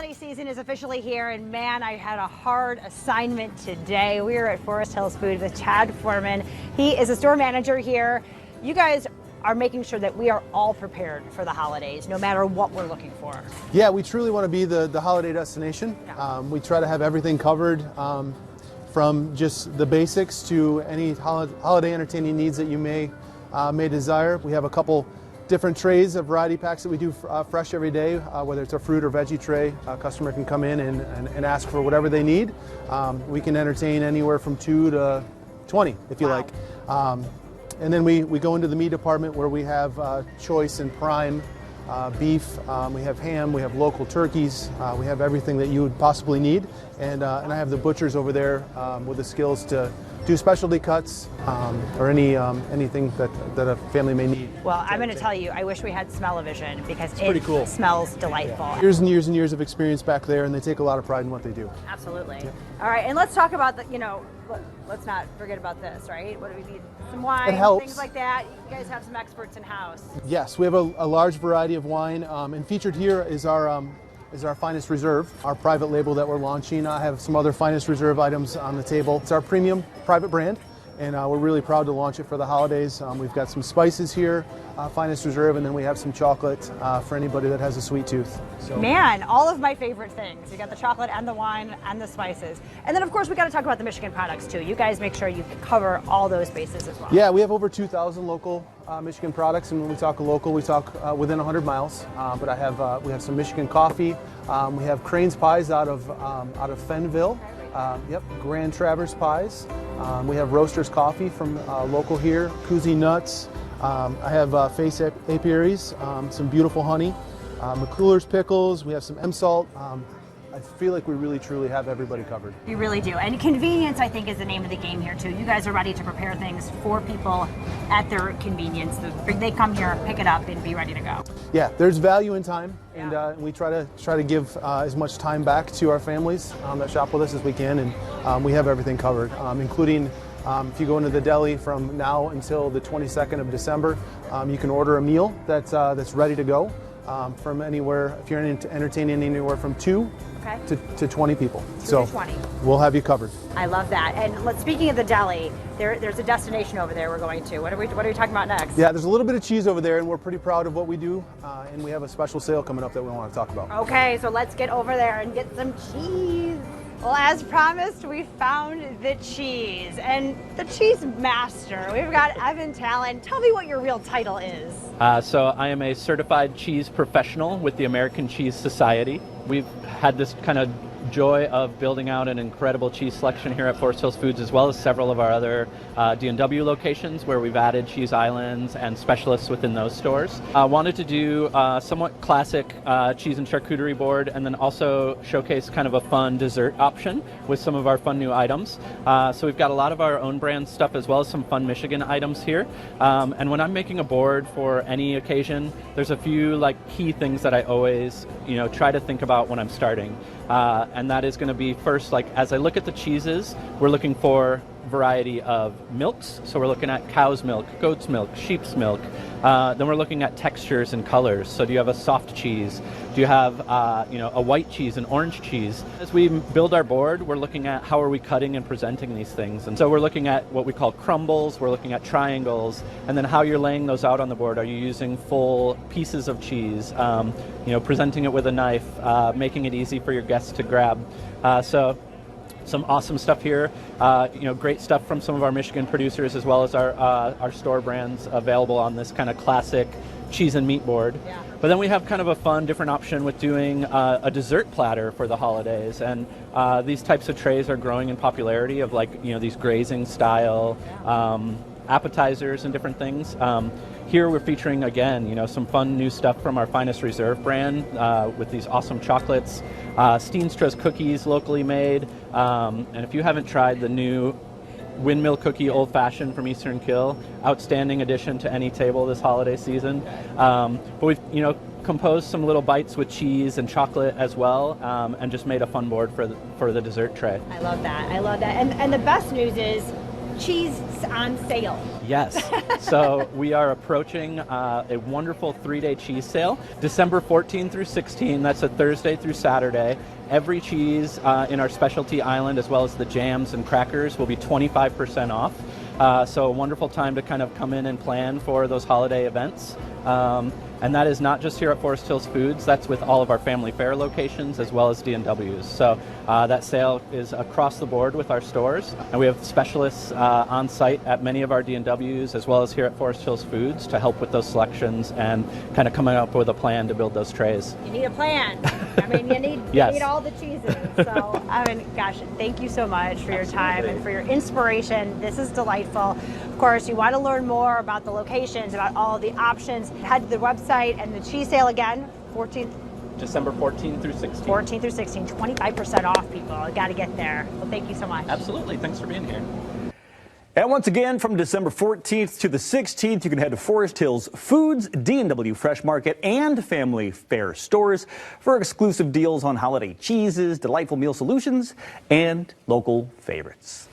holiday season is officially here, and man, I had a hard assignment today. We are at Forest Hills Food with Chad Foreman. He is a store manager here. You guys are making sure that we are all prepared for the holidays, no matter what we're looking for. Yeah, we truly want to be the holiday destination. Yeah. We try to have everything covered, from just the basics to any holiday entertaining needs that you may desire. We have a couple different trays of variety packs that we do fresh every day, whether it's a fruit or veggie tray. A customer can come in and ask for whatever they need. We can entertain anywhere from 2 to 20 if you Wow. like. And then we go into the meat department where we have choice and prime beef, we have ham, we have local turkeys, we have everything that you would possibly need. And I have the butchers over there with the skills to do specialty cuts or anything that a family may need. Well, I'm going to tell you, I wish we had smell-o-vision because it pretty cool. smells delightful. Years and years and years of experience back there, and they take a lot of pride in what they do. Absolutely. Yeah. All right, and let's talk about let's not forget about this, right? What do we need? Some wine, It helps. things like that. You guys have some experts in-house. Yes, we have a large variety of wine, and featured here is our Finest Reserve, our private label that we're launching. I have some other Finest Reserve items on the table. It's our premium private brand, and we're really proud to launch it for the holidays. We've got some spices here, Finest Reserve, and then we have some chocolate for anybody that has a sweet tooth. So. Man, all of my favorite things. You got the chocolate and the wine and the spices. And then, of course, we got to talk about the Michigan products, too. You guys make sure you cover all those bases as well. Yeah, we have over 2,000 local Michigan products, and when we talk local, we talk within 100 miles. But we have some Michigan coffee. We have Crane's pies out of Fenville. Yep, Grand Traverse pies. We have Roaster's coffee from local here. Koozie nuts. I have Face apiaries, some beautiful honey. McCuller's pickles. We have some M-salt. I feel like we really truly have everybody covered. You really do. And convenience, I think, is the name of the game here, too. You guys are ready to prepare things for people at their convenience. They come here, pick it up, and be ready to go. Yeah, there's value in time, and Yeah. we try to give as much time back to our families that shop with us as we can, and we have everything covered, including if you go into the deli from now until the 22nd of December, you can order a meal that's ready to go from anywhere, if you're entertaining anywhere from 2 to 20 people. 2 to 20. We'll have you covered. I love that. And speaking of the deli, there's a destination over there we're going to. What are we talking about next? Yeah, there's a little bit of cheese over there, and we're pretty proud of what we do, and we have a special sale coming up that we want to talk about. Okay, so let's get over there and get some cheese. Well, as promised, we found the cheese, and the cheese master. We've got Evan Talon. Tell me what your real title is. So I am a certified cheese professional with the American Cheese Society. We've had this kind of joy of building out an incredible cheese selection here at Forest Hills Foods, as well as several of our other D&W locations where we've added cheese islands and specialists within those stores. Wanted to do somewhat classic cheese and charcuterie board, and then also showcase kind of a fun dessert option with some of our fun new items. So we've got a lot of our own brand stuff as well as some fun Michigan items here. And when I'm making a board for any occasion, there's a few key things that I always try to think about when I'm starting. And that is going to be first, as I look at the cheeses, we're looking for variety of milks. So we're looking at cow's milk, goat's milk, sheep's milk. Then we're looking at textures and colors. So do you have a soft cheese? Do you have a white cheese, an orange cheese? As we build our board, we're looking at how are we cutting and presenting these things. And so we're looking at what we call crumbles, we're looking at triangles, and then how you're laying those out on the board. Are you using full pieces of cheese? Presenting it with a knife, making it easy for your guests to grab. So some awesome stuff here. Great stuff from some of our Michigan producers, as well as our store brands available on this kind of classic cheese and meat board. Yeah. But then we have kind of a fun, different option with doing a dessert platter for the holidays. And these types of trays are growing in popularity of these grazing style appetizers and different things. Here we're featuring, again, some fun new stuff from our Finest Reserve brand with these awesome chocolates, Steenstra's cookies, locally made. And if you haven't tried the new Windmill Cookie Old Fashioned from Eastern Kill, outstanding addition to any table this holiday season. But we've, composed some little bites with cheese and chocolate as well, and just made a fun board for the dessert tray. I love that. And the best news is, cheese on sale. Yes. So we are approaching a wonderful 3-day cheese sale, December 14 through 16. That's a Thursday through Saturday. Every cheese in our specialty island, as well as the jams and crackers, will be 25% off. So a wonderful time to kind of come in and plan for those holiday events. And that is not just here at Forest Hills Foods, that's with all of our family fare locations as well as D&Ws. So that sale is across the board with our stores. And we have specialists on site at many of our D&Ws as well as here at Forest Hills Foods to help with those selections and kind of coming up with a plan to build those trays. You need a plan. I mean, you need, Yes. you need all the cheeses. So, I mean, gosh, thank you so much for your time and for your inspiration. This is delightful. Of course, you want to learn more about the locations, about all the options, head to the website and the cheese sale again, December 14 through 16. 14 through 16, 25% off, people. Got to get there. Well, thank you so much. Absolutely. Thanks for being here. And once again, from December 14th to the 16th, you can head to Forest Hills Foods, D&W Fresh Market, and Family Fare stores for exclusive deals on holiday cheeses, delightful meal solutions, and local favorites.